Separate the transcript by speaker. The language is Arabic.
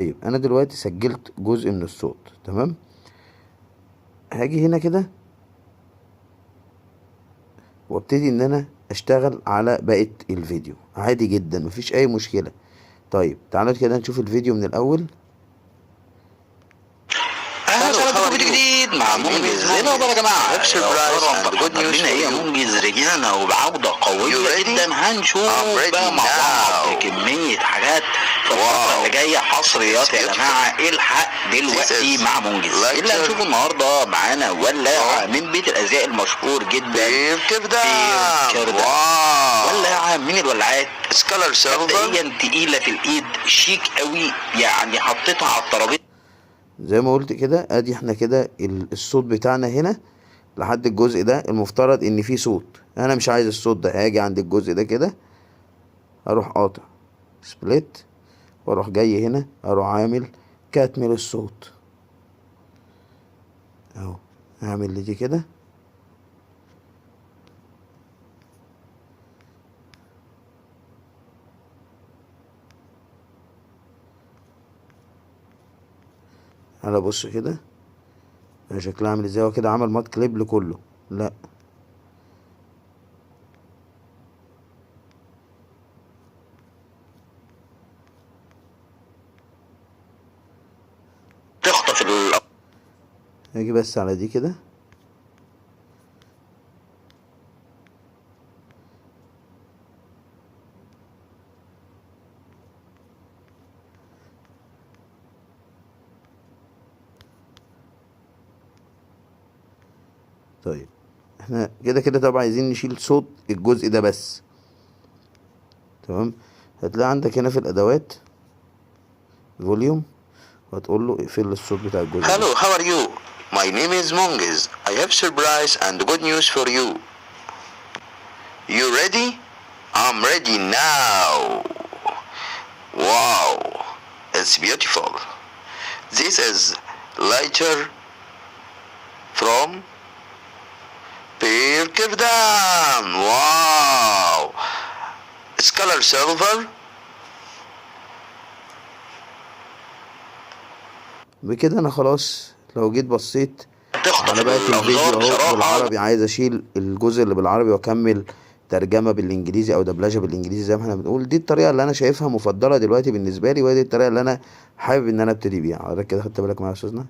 Speaker 1: طيب انا دلوقتي سجلت جزء من الصوت، تمام. هاجي هنا كده وابتدي ان انا اشتغل على بقية الفيديو عادي جدا، مفيش اي مشكلة. طيب تعالوا كده نشوف الفيديو من الاول.
Speaker 2: اهلا بكم فيديو جديد مع منجز. هنا بقى يا جماعه لنا ايه يا منجز؟ رجعنا وبعوده قويه جدا. هنشوف بقى مع بعض كميه حاجات في الفتره اللي جايه، حصريات يا جماعه. الحق دلوقتي مع منجز. اللي هنشوفه النهارده معانا ولاعه من بيت الازياء المشهور جدا بير كردان. ولاعه من الولاعات مبدئيا تقيله في الايد، شيك قوي، يعني حطيتها على الترابيزه
Speaker 1: زي ما قلت كده. ادي احنا كده الصوت بتاعنا هنا لحد الجزء ده. المفترض ان فيه صوت، انا مش عايز الصوت ده. هاجي عند الجزء ده كده، اروح قاطع سبليت، واروح جاي هنا اروح عامل كاتم للصوت اهو. هعمل لي دي كده. انا بص كده شكلها عامل ازاي. هو كده عمل مات كليب لكله؟ لا،
Speaker 2: تخطف
Speaker 1: هاجي بس على دي كده. طيب احنا كده كده طبعا عايزين نشيل صوت الجزء ده بس، تمام. هتلاقي عندك هنا في الادوات فوليوم، وهتقول له اقفل الصوت بتاع الجزء ده.
Speaker 2: Hello, how are you? My name is Mongiz. I have surprise and good news for you. You ready? I'm ready now. Wow, it's beautiful. This is lighter from Peer Kirdan. Wow, it's color silver.
Speaker 1: بكده انا خلاص. لو جيت بصيت
Speaker 2: تخطف
Speaker 1: على بقية الفيديو اهو
Speaker 2: بصراحة.
Speaker 1: بالعربي، عايز اشيل الجزء اللي بالعربي واكمل ترجمة بالانجليزي او دبلجة بالانجليزي زي ما احنا بنقول. دي الطريقة اللي انا شايفها مفضلة دلوقتي بالنسبة لي، ودي الطريقة اللي انا حابب ان انا ابتدي بيها. حضرتك كده خدت بالك معايا يا استاذنا؟